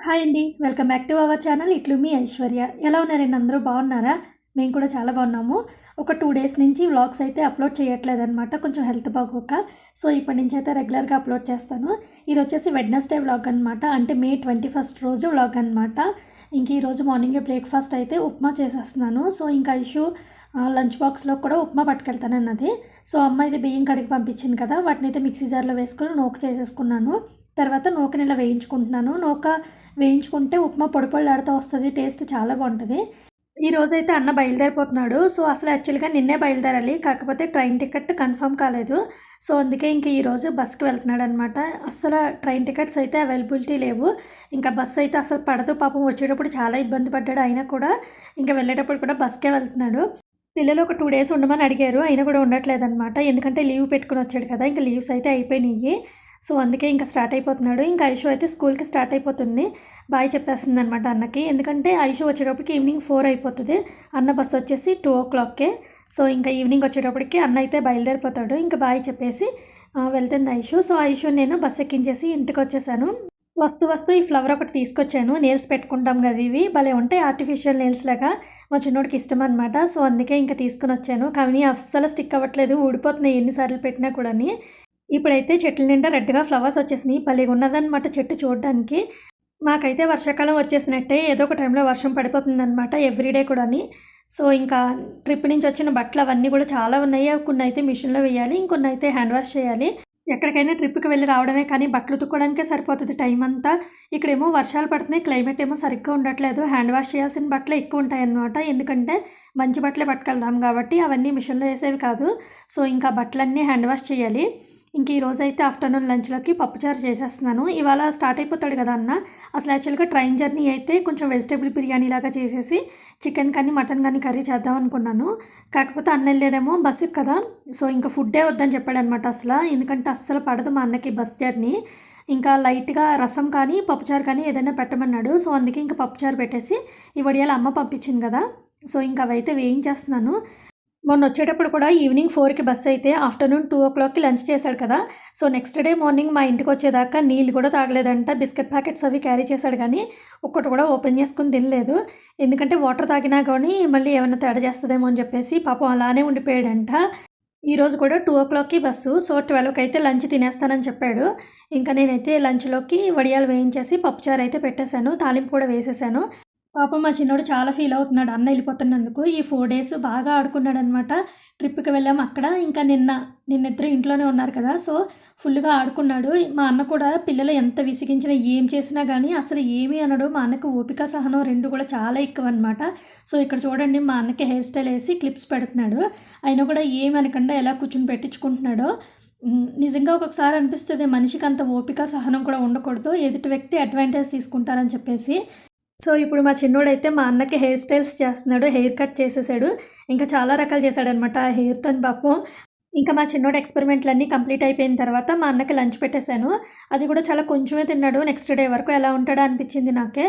Hi అండి. Welcome back to our channel. ఇట్లు మీ ఐశ్వర్య. ఎలా ఉన్నారండి? అందరూ బాగున్నారా? మేము కూడా చాలా బాగున్నాము. ఒక 2 డేస్ నుంచి వ్లాగ్స్ అయితే అప్లోడ్ చేయట్లేదనమాట. కొంచెం హెల్త్ బాగోక. సో ఇప్పటి నుంచి అయితే రెగ్యులర్గా అప్లోడ్ చేస్తాను. ఇది వచ్చేసి వెడ్నెస్డే వ్లాగ్ అనమాట. అంటే మే 21 రోజు వ్లాగ్ అనమాట. ఇంక ఈరోజు మార్నింగే బ్రేక్ఫాస్ట్ అయితే ఉప్మా చేసేస్తున్నాను. సో ఇంకా ఇష్యూ లంచ్ బాక్స్లో కూడా ఉప్మా పట్టుకెళ్తానన్నది. సో అమ్మ అయితే బియ్యం కడిగి పంపించింది కదా, వాటిని అయితే మిక్సీ జార్లో వేసుకొని నూక చేసేసుకున్నాను. తర్వాత నూకని ఇలా వేయించుకుంటున్నాను. నూక వేయించుకుంటే ఉప్మా పొడి పొడిలాడుతూ వస్తుంది, టేస్ట్ చాలా బాగుంటుంది. ఈ రోజైతే అన్న బయలుదేరిపోతున్నాడు. సో అసలు యాక్చువల్గా నిన్నే బయలుదేరాలి, కాకపోతే ట్రైన్ టికెట్ కన్ఫర్మ్ కాలేదు. సో అందుకే ఇంక ఈరోజు బస్కి వెళ్తున్నాడు అనమాట. అసలు ట్రైన్ టికెట్స్ అయితే అవైలబిలిటీ లేవు. ఇంకా బస్సు అయితే అసలు పడదు. పాపం వచ్చేటప్పుడు చాలా ఇబ్బంది పడ్డాడు. అయినా కూడా ఇంకా వెళ్ళేటప్పుడు కూడా బస్కే వెళ్తున్నాడు. పిల్లలు ఒక 2 డేస్ ఉండమని అడిగారు, అయినా కూడా ఉండట్లేదు అనమాట. ఎందుకంటే లీవ్ పెట్టుకుని వచ్చాడు కదా, ఇంకా లీవ్స్ అయితే అయిపోయినాయి. సో అందుకే ఇంకా స్టార్ట్ అయిపోతున్నాడు. ఇంకా ఐషు అయితే స్కూల్కి స్టార్ట్ అయిపోతుంది. బాయ్ చెప్పేస్తుంది అనమాట అన్నకి. ఎందుకంటే ఐషు వచ్చేటప్పటికి ఈవినింగ్ 4 అయిపోతుంది. అన్న బస్సు వచ్చేసి 2 o'clockకే. సో ఇంకా ఈవినింగ్ వచ్చేటప్పటికి అన్న అయితే బయలుదేరిపోతాడు. ఇంకా బాయ్ చెప్పేసి వెళ్తుంది ఐషు. సో ఐషు నేను బస్సు ఎక్కించేసి ఇంటికి వచ్చేసాను. వస్తూ ఈ ఫ్లవర్ ఒకటి తీసుకొచ్చాను. నేల్స్ పెట్టుకుంటాం కదా, ఇవి భలే ఉంటాయి, ఆర్టిఫిషియల్ నేల్స్ లాగా. మా చిన్నోడికి ఇష్టం అనమాట. సో అందుకే ఇంకా తీసుకుని వచ్చాను. కానీ అస్సలు స్టిక్ అవ్వట్లేదు, ఊడిపోతున్నాయి ఎన్నిసార్లు పెట్టినా కూడా. ఇప్పుడైతే చెట్ల నిండా రెడ్గా ఫ్లవర్స్ వచ్చేసినాయి. భలేగా ఉన్నదనమాట చెట్టు చూడడానికి. మాకైతే వర్షాకాలం వచ్చేసినట్టే, ఏదో ఒక టైంలో వర్షం పడిపోతుందనమాట ఎవ్రీడే కూడా. సో ఇంకా ట్రిప్ నుంచి వచ్చిన బట్టలు అవన్నీ కూడా చాలా ఉన్నాయి. కొన్ని అయితే మిషన్లో వేయాలి, ఇంకొన్ని అయితే హ్యాండ్ వాష్ చేయాలి. ఎక్కడికైనా ట్రిప్కి వెళ్ళి రావడమే కానీ బట్టలు ఉతుక్కోవడానికే సరిపోతుంది టైం అంతా. ఇక్కడేమో వర్షాలు పడుతున్నాయి, క్లైమేట్ ఏమో సరిగ్గా ఉండట్లేదు. హ్యాండ్ వాష్ చేయాల్సిన బట్టలు ఎక్కువ ఉంటాయి అన్నమాట. ఎందుకంటే మంచి బట్టలే పట్టుకెళ్దాం కాబట్టి అవన్నీ మిషన్లో వేసేవి కాదు. సో ఇంకా బట్టలన్నీ హ్యాండ్ వాష్ చేయాలి. ఇంక ఈరోజు అయితే ఆఫ్టర్నూన్ లంచ్లోకి పప్పుచారు చేసేస్తున్నాను. ఇవాళ స్టార్ట్ అయిపోతాడు కదా అన్న. అసలు యాక్చువల్గా ట్రైన్ జర్నీ అయితే కొంచెం వెజిటేబుల్ బిర్యానీ లాగా చేసేసి చికెన్ కానీ మటన్ కానీ కర్రీ చేద్దాం అనుకున్నాను. కాకపోతే అన్న వెళ్ళేదేమో బస్సుకి కదా, సో ఇంకా ఫుడ్డే వద్దని చెప్పాడనమాట అసలు. ఎందుకంటే అస్సలు పడదు మా అన్నకి బస్ జర్నీ. ఇంకా లైట్గా రసం కానీ పప్పుచారు కానీ ఏదైనా పెట్టమన్నాడు. సో అందుకే ఇంకా పప్పుచారు పెట్టేసి ఈ వడియాలు అమ్మ పంపించింది కదా, సో ఇంకా అవైతే వేయించేస్తున్నాను. మొన్న వచ్చేటప్పుడు కూడా ఈవినింగ్ 4కి బస్సు అయితే ఆఫ్టర్నూన్ 2 o'clockకి లంచ్ చేశాడు కదా. సో నెక్స్ట్ డే మార్నింగ్ మా ఇంటికి వచ్చేదాకా నీళ్ళు కూడా తాగలేదంట. బిస్కెట్ ప్యాకెట్స్ అవి క్యారీ చేశాడు కానీ ఒక్కటి కూడా ఓపెన్ చేసుకుని తినలేదు. ఎందుకంటే వాటర్ తాగినా కానీ మళ్ళీ ఏమైనా తేడా చేస్తుందేమో అని చెప్పేసి పాపం అలానే ఉండిపోయాడంట. ఈరోజు కూడా 2 o'clockకి బస్సు. సో 12కి అయితే లంచ్ తినేస్తానని చెప్పాడు. ఇంకా నేనైతే లంచ్లోకి వడియాలు వేయించేసి పప్పుచారు అయితే పెట్టేశాను, తాలింపు కూడా వేసేసాను. పాపం మా చిన్నోడు చాలా ఫీల్ అవుతున్నాడు అన్న వెళ్ళిపోతున్నందుకు. ఈ 4 days బాగా ఆడుకున్నాడు అనమాట. ట్రిప్కి వెళ్ళాము అక్కడ. ఇంకా నిన్నిద్దరు ఇంట్లోనే ఉన్నారు కదా, సో ఫుల్గా ఆడుకున్నాడు. మా అన్న కూడా పిల్లలు ఎంత విసిగించినా ఏం చేసినా కానీ అసలు ఏమీ అనడు. మా అన్నకు ఓపిక సహనం రెండు కూడా చాలా ఎక్కువ అనమాట. సో ఇక్కడ చూడండి, మా అన్నకి హెయిర్ స్టైల్ వేసి క్లిప్స్ పెడుతున్నాడు. అయినా కూడా ఏమనకుండా ఎలా కూర్చుని పెట్టించుకుంటున్నాడో. నిజంగా ఒక్కొక్కసారి అనిపిస్తుంది మనిషికి అంత ఓపిక సహనం కూడా ఉండకూడదు, ఎదుటి వ్యక్తి అడ్వాంటేజ్ తీసుకుంటారని చెప్పేసి. సో ఇప్పుడు మా చిన్నోడైతే మా అన్నకి హెయిర్ స్టైల్స్ చేస్తున్నాడు. హెయిర్ కట్ చేసేసాడు, ఇంకా చాలా రకాలు చేశాడనమాట ఆ హెయిర్తో పాపం. ఇంకా మా చిన్నోడు ఎక్స్పెరిమెంట్లన్నీ కంప్లీట్ అయిపోయిన తర్వాత మా అన్నకి లంచ్ పెట్టేశాను. అది కూడా చాలా కొంచెమే తిన్నాడు. నెక్స్ట్ డే వరకు ఎలా ఉంటాడో అనిపించింది నాకే.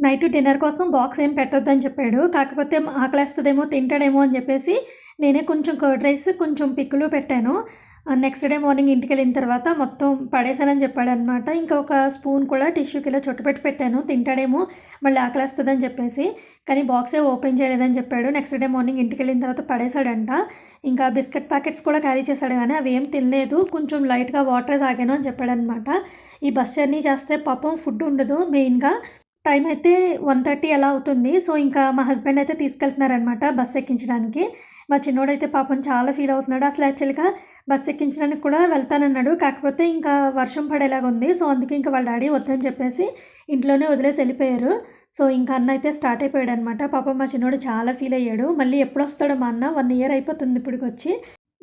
నైట్ డిన్నర్ కోసం బాక్స్ ఏం పెట్టొద్దని చెప్పాడు. కాకపోతే ఆకలేస్తుందేమో తింటాడేమో అని చెప్పేసి నేనే కొంచెం కర్డ్ రైస్ కొంచెం పిక్కులు పెట్టాను. నెక్స్ట్ డే మార్నింగ్ ఇంటికి వెళ్ళిన తర్వాత మొత్తం పడేసానని చెప్పాడనమాట. ఇంకా ఒక స్పూన్ కూడా టిష్యూకి ఇలా చుట్టుపెట్టి పెట్టాను, తింటాడేమో మళ్ళీ ఆకలేస్తుందని చెప్పేసి. కానీ బాక్సే ఓపెన్ చేయలేదని చెప్పాడు. నెక్స్ట్ డే మార్నింగ్ ఇంటికి వెళ్ళిన తర్వాత పడేశాడంట. ఇంకా బిస్కెట్ ప్యాకెట్స్ కూడా క్యారీ చేశాడు కానీ అవి ఏం తినలేదు, కొంచెం లైట్గా వాటర్ తాగాను అని చెప్పాడనమాట. ఈ బస్ జర్నీ చేస్తే పాపం ఫుడ్ ఉండదు. మెయిన్గా టైం అయితే 1:30 అలా అవుతుంది. సో ఇంకా మా హస్బెండ్ అయితే తీసుకెళ్తున్నారనమాట బస్ ఎక్కించడానికి. మా చిన్నోడైతే పాపం చాలా ఫీల్ అవుతున్నాడు. అసలు యాక్చువల్గా బస్ ఎక్కించడానికి కూడా వెళ్తానన్నాడు, కాకపోతే ఇంకా వర్షం పడేలాగా ఉంది. సో అందుకే ఇంకా వాళ్ళ డాడీ వద్దని చెప్పేసి ఇంట్లోనే వదిలేసి వెళ్ళిపోయారు. సో ఇంకా అన్న అయితే స్టార్ట్ అయిపోయాడు అనమాట. పాపం మా చిన్నోడు చాలా ఫీల్ అయ్యాడు. మళ్ళీ ఎప్పుడు వస్తాడో మా అన్న, 1 year అయిపోతుంది ఇప్పటికి వచ్చి.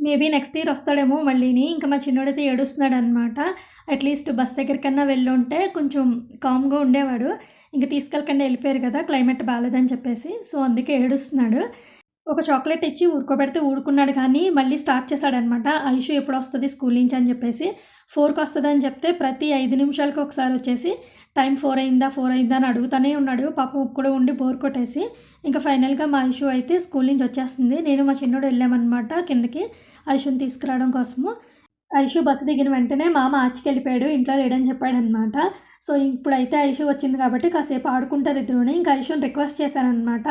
మేబీ నెక్స్ట్ ఇయర్ వస్తాడేమో మళ్ళీని. ఇంకా మా చిన్నోడైతే ఏడుస్తున్నాడు అనమాట. అట్లీస్ట్ బస్ దగ్గరికన్నా వెళ్ళుంటే కొంచెం కామ్గా ఉండేవాడు. ఇంకా తీసుకెళ్ళకుండా వెళ్ళిపోయారు కదా, క్లైమేట్ బాగాలేదని చెప్పేసి. సో అందుకే ఏడుస్తున్నాడు. ఒక చాక్లెట్ ఇచ్చి ఊరుకోబెడితే ఊరుకున్నాడు కానీ మళ్ళీ స్టార్ట్ చేశాడనమాట. ఐషు ఎప్పుడు వస్తుంది స్కూల్ నుంచి అని చెప్పేసి. 4కి వస్తుంది అని చెప్తే ప్రతి 5 నిమిషాలకి ఒకసారి వచ్చేసి టైం 4 అయిందా అని అడుగుతూనే ఉన్నాడు. పాపం కూడా ఉండి బోర్ కొట్టేసి ఇంకా ఫైనల్గా మా ఐషు అయితే స్కూల్ నుంచి వచ్చేస్తుంది. నేను మా చిన్నోడు వెళ్ళామన్నమాట కిందకి ఐషుని తీసుకురావడం కోసము. ఐషు బస్సు దిగిన వెంటనే మామ ఆచికెళ్ళిపోయాడు, ఇంట్లో లేడని చెప్పాడనమాట. సో ఇప్పుడైతే ఐషు వచ్చింది కాబట్టి కాసేపు ఆడుకుంటారు ఇద్దరుని. ఇంకా ఐషుని రిక్వెస్ట్ చేశానమాట,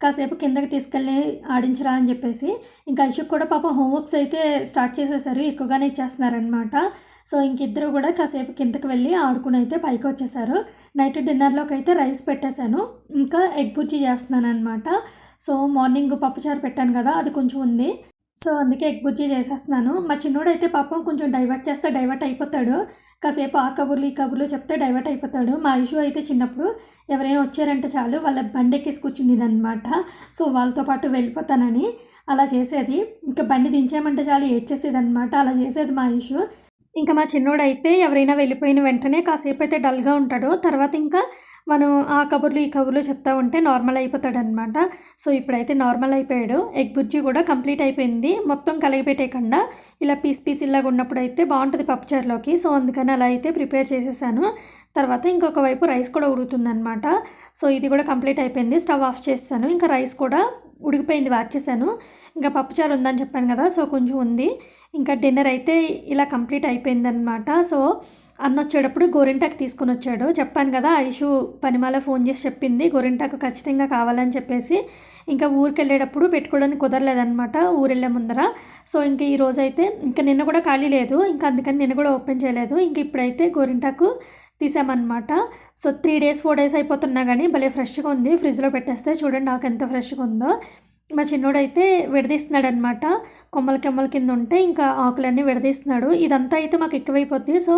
కాసేపు కిందకి తీసుకెళ్ళి ఆడించరా అని చెప్పేసి. ఇంకా ఐషుకి కూడా పాపం హోంవర్క్స్ అయితే స్టార్ట్ చేసేసారు, ఎక్కువగానే ఇచ్చేస్తున్నారనమాట. సో ఇంకిద్దరు కూడా కాసేపు కిందకి వెళ్ళి ఆడుకుని అయితే పైకి వచ్చేసారు. నైట్ డిన్నర్లోకి అయితే రైస్ పెట్టేశాను, ఇంకా ఎగ్ బుజ్జి చేస్తున్నాను అనమాట. సో మార్నింగ్ పప్పుచారు పెట్టాను కదా, అది కొంచెం ఉంది. సో అందుకే ఎగ్ బుజ్జి చేసేస్తున్నాను. మా చిన్నోడు అయితే పాపం కొంచెం డైవర్ట్ చేస్తే డైవర్ట్ అయిపోతాడు, కాసేపు ఆ కబుర్లు ఈ కబుర్లు చెప్తే డైవర్ట్ అయిపోతాడు. మా ఇష్యూ అయితే చిన్నప్పుడు ఎవరైనా వచ్చారంటే చాలు వాళ్ళ బండి ఎక్కేసి కూర్చునేది అనమాట. సో వాళ్ళతో పాటు వెళ్ళిపోతానని అలా చేసేది. ఇంకా బండి దించామంటే చాలు ఏడ్చేసేది అనమాట, అలా చేసేది మా ఇష్యూ. ఇంకా మా చిన్నోడైతే ఎవరైనా వెళ్ళిపోయిన వెంటనే కాసేపు అయితే డల్గా ఉంటాడు, తర్వాత ఇంకా మనం ఆ కబుర్లు ఈ కబుర్లు చెప్తా ఉంటే నార్మల్ అయిపోతాడనమాట. సో ఇప్పుడైతే నార్మల్ అయిపోయాడు. ఎగ్ బుజ్జి కూడా కంప్లీట్ అయిపోయింది, మొత్తం కలిగిపెట్టేయకుండా ఇలా పీస్ ఇలాగా ఉన్నప్పుడు అయితే బాగుంటుంది పప్పుచారులోకి. సో అందుకని అలా అయితే ప్రిపేర్ చేసేసాను. తర్వాత ఇంకొక వైపు రైస్ కూడా ఉడుకుతుందనమాట. సో ఇది కూడా కంప్లీట్ అయిపోయింది, స్టవ్ ఆఫ్ చేస్తాను. ఇంకా రైస్ కూడా ఉడికిపోయింది, వార్చేసాను. ఇంకా పప్పుచారు ఉందని చెప్పాను కదా, సో కొంచెం ఉంది. ఇంకా డిన్నర్ అయితే ఇలా కంప్లీట్ అయిపోయిందనమాట. సో అన్న వచ్చేటప్పుడు గోరింటాకు తీసుకొని వచ్చాడు. చెప్పాను కదా, ఐషు పనిమాల ఫోన్ చేసి చెప్పింది గోరింటాకు ఖచ్చితంగా కావాలని చెప్పేసి. ఇంకా ఊరికి వెళ్ళేటప్పుడు పెట్టుకోవడానికి కుదరలేదనమాట ఊరెళ్ళే ముందర. సో ఇంక ఈరోజు అయితే ఇంకా నిన్న కూడా ఖాళీ లేదు, ఇంకా అందుకని నిన్న కూడా ఓపెన్ చేయలేదు. ఇంక ఇప్పుడైతే గోరింటాకు తీసామన్నమాట. సో 3 days 4 days అయిపోతున్నా కానీ భలే ఫ్రెష్గా ఉంది. ఫ్రిడ్జ్లో పెట్టేస్తే చూడండి నాకు ఎంత ఫ్రెష్గా ఉందో. మా చిన్నోడైతే విడదీస్తున్నాడు అనమాట, కొమ్మల కింద ఉంటే ఇంకా ఆకులన్నీ విడదీస్తున్నాడు. ఇదంతా అయితే మాకు ఎక్కువైపోద్ది. సో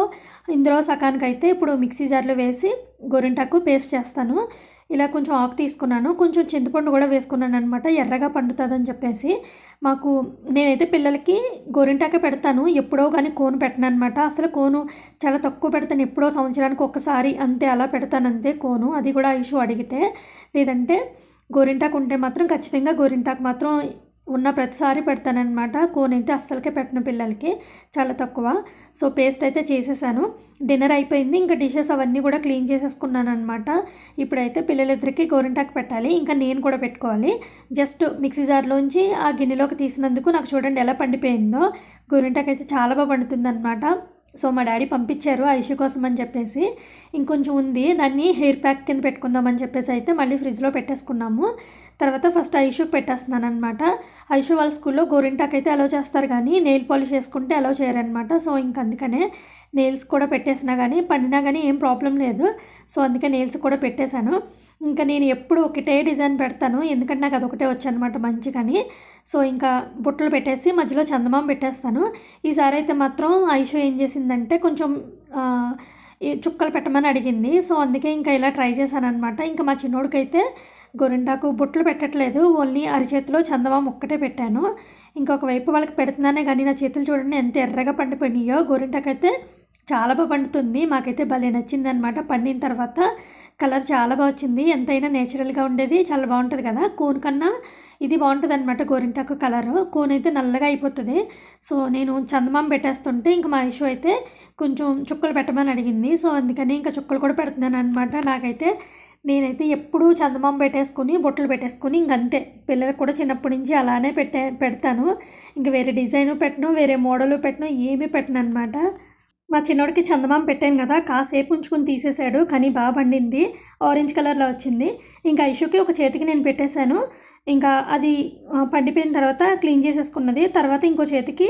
ఇందులో సకానికైతే ఇప్పుడు మిక్సీ జార్లో వేసి గోరింటాకు పేస్ట్ చేస్తాను. ఇలా కొంచెం ఆకు తీసుకున్నాను, కొంచెం చింతపండు కూడా వేసుకున్నాను అనమాట, ఎర్రగా పండుతుందని చెప్పేసి. మాకు నేనైతే పిల్లలకి గోరింటాకే పెడతాను, ఎప్పుడో కానీ కోను పెట్టను అనమాట. అసలు కోను చాలా తక్కువ పెడతాను, ఎప్పుడో సంవత్సరానికి ఒక్కసారి అంతే, అలా పెడతాను అంతే కోను. అది కూడా ఇష్యూ అడిగితే. లేదంటే గోరింటాకు ఉంటే మాత్రం ఖచ్చితంగా గోరింటాకు మాత్రం ఉన్న ప్రతిసారి పెడతానమాట. కోన్ అయితే అస్సలకే పెట్టను పిల్లలకి, చాలా తక్కువ. సో పేస్ట్ అయితే చేసేసాను. డిన్నర్ అయిపోయింది, ఇంకా డిషెస్ అవన్నీ కూడా క్లీన్ చేసేసుకున్నాను అనమాట. ఇప్పుడైతే పిల్లలిద్దరికి గోరింటాకు పెట్టాలి, ఇంకా నేను కూడా పెట్టుకోవాలి. జస్ట్ మిక్సీ జార్లోంచి ఆ గిన్నెలోకి తీసినందుకు నాకు చూడండి ఎలా పండిపోయిందో. గోరింటాకు అయితే చాలా బాగా పండుతుంది అనమాట. సో మా డాడీ పంపించారు ఐషు కోసం అని చెప్పేసి. ఇంకొంచెం ఉంది, దాన్ని హెయిర్ ప్యాక్ కింద పెట్టుకుందామని చెప్పేసి అయితే మళ్ళీ ఫ్రిడ్జ్లో పెట్టేసుకున్నాము. తర్వాత ఫస్ట్ ఐషుకి పెట్టేస్తున్నాను అనమాట. ఐషు వాళ్ళ స్కూల్లో గోరింటాకు అయితే అలౌ చేస్తారు కానీ నెయిల్ పాలిష్ చేసుకుంటే అలౌ చేయరనమాట. సో ఇంక అందుకనే నెయిల్స్ కూడా పెట్టేసినా కానీ పండినా కానీ ఏం ప్రాబ్లం లేదు. సో అందుకే నెయిల్స్ కూడా పెట్టేశాను. ఇంకా నేను ఎప్పుడు ఒకటే డిజైన్ పెడతాను, ఎందుకంటే నాకు అదొకటే వచ్చనమాట మంచిగాని. సో ఇంకా బుట్టలు పెట్టేసి మధ్యలో చందమామ పెట్టేస్తాను. ఈసారి అయితే మాత్రం ఐషు ఏం చేసిందంటే కొంచెం చుక్కలు పెట్టమని అడిగింది. సో అందుకే ఇంకా ఇలా ట్రై చేశాను అనమాట. ఇంకా మా చిన్నోడికైతే గోరింటాకు బుట్టలు పెట్టట్లేదు, ఓన్లీ అరిచేతిలో చందమామ ఒక్కటే పెట్టాను. ఇంకొక వైపు వాళ్ళకి పెడుతున్నానే కానీ నా చేతులు చూడండి ఎంత ఎర్రగా పండిపోయినాయో. గోరింటాకు అయితే చాలా బాగా పండుతుంది, మాకైతే భలే నచ్చింది అనమాట. పండిన తర్వాత కలర్ చాలా బాగా వచ్చింది, ఎంతైనా నేచురల్గా ఉండేది చాలా బాగుంటుంది కదా. కోన్ కన్నా ఇది బాగుంటుంది అనమాట గోరింటాకు కలరు. కోన్ అయితే నల్లగా అయిపోతుంది. సో నేను చందమామ పెట్టేస్తుంటే ఇంకా మా ఇష్యూ అయితే కొంచెం చుక్కలు పెట్టమని అడిగింది. సో అందుకని ఇంకా చుక్కలు కూడా పెడుతున్నాను అనమాట. నేనైతే ఎప్పుడూ చందమామ పెట్టేసుకుని బొట్టలు పెట్టేసుకుని ఇంకంతే. పిల్లలకు కూడా చిన్నప్పటి నుంచి అలానే పెడతాను. ఇంక వేరే డిజైను పెట్టను, వేరే మోడలు పెట్టను, ఏమీ పెట్టను అనమాట. మా చిన్నోడికి చందమామ పెట్టాను కదా, కాసేపు ఉంచుకుని తీసేశాడు, కానీ బాగా పండింది, ఆరెంజ్ కలర్లో వచ్చింది. ఇంకా ఐషుకి ఒక చేతికి నేను పెట్టేశాను. ఇంకా అది పండిపోయిన తర్వాత క్లీన్ చేసేసుకున్నది. తర్వాత ఇంకో చేతికి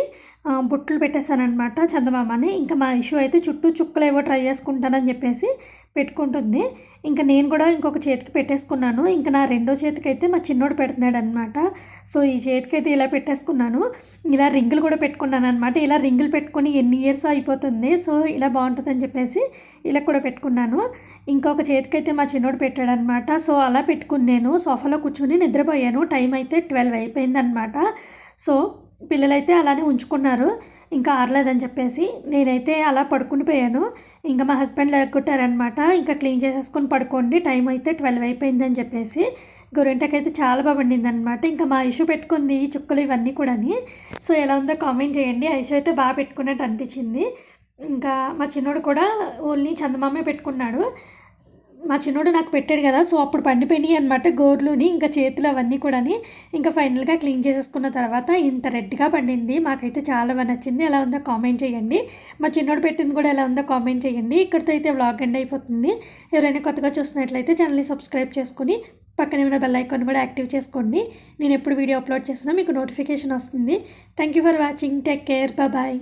బుట్టలు పెట్టేశాను అనమాట చందమామని. ఇంకా మా ఇష్యూ అయితే చుట్టూ చుక్కలు ఏవో ట్రై చేసుకుంటానని చెప్పేసి పెట్టుకుంటుంది. ఇంకా నేను కూడా ఇంకొక చేతికి పెట్టేసుకున్నాను. ఇంకా నా రెండో చేతికి అయితే మా చిన్నోడు పెడుతున్నాడు అనమాట. సో ఈ చేతికి అయితే ఇలా పెట్టేసుకున్నాను. ఇలా రింగులు కూడా పెట్టుకున్నాను అనమాట. ఇలా రింగులు పెట్టుకొని ఎన్ని ఇయర్స్ అయిపోతుంది. సో ఇలా బాగుంటుందని చెప్పేసి ఇలా కూడా పెట్టుకున్నాను. ఇంకొక చేతికైతే మా చిన్నోడు పెట్టాడనమాట. సో అలా పెట్టుకుని నేను సోఫాలో కూర్చొని నిద్రపోయాను. టైం అయితే 12 అయిపోయిందనమాట. సో పిల్లలైతే అలానే ఉంచుకున్నారు, ఇంకా ఆరలేదని చెప్పేసి. నేనైతే అలా పడుకుని పోయాను. ఇంకా మా హస్బెండ్ లేకొట్టారనమాట, ఇంకా క్లీన్ చేసేసుకొని పడుకోండి, టైం అయితే 12 అయిపోయిందని చెప్పేసి. గోరింటాకైతే చాలా బాగా పండింది అనమాట. ఇంకా మా ఐషు పెట్టుకుంది ఈ చుక్కలు ఇవన్నీ కూడా. సో ఎలా ఉందో కామెంట్ చేయండి. ఐషు అయితే బాగా పెట్టుకున్నట్టు అనిపించింది. ఇంకా మా చిన్నోడు కూడా ఓన్లీ చందమామే పెట్టుకున్నాడు. మా చిన్నోడు నాకు పెట్టాడు కదా, సో అప్పుడు పండిపోయినాయి అనమాట గోర్లుని, ఇంకా చేతులు అవన్నీ కూడా. ఇంకా ఫైనల్గా క్లీన్ చేసేసుకున్న తర్వాత ఇంత రెడ్గా పండింది. మాకైతే చాలా బాగా నచ్చింది. ఎలా ఉందో కామెంట్ చేయండి. మా చిన్నోడు పెట్టింది కూడా ఎలా ఉందో కామెంట్ చేయండి. ఇక్కడితో అయితే వ్లాగ్ ఎండ్ అయిపోతుంది. ఎవరైనా కొత్తగా చూస్తున్నట్లయితే ఛానల్ని సబ్స్క్రైబ్ చేసుకుని పక్కనే ఉన్న బెల్ ఐకాన్ కూడా యాక్టివ్ చేసుకోండి. నేను ఎప్పుడు వీడియో అప్లోడ్ చేసినా మీకు నోటిఫికేషన్ వస్తుంది. Thank you for watching. Take care. Bye.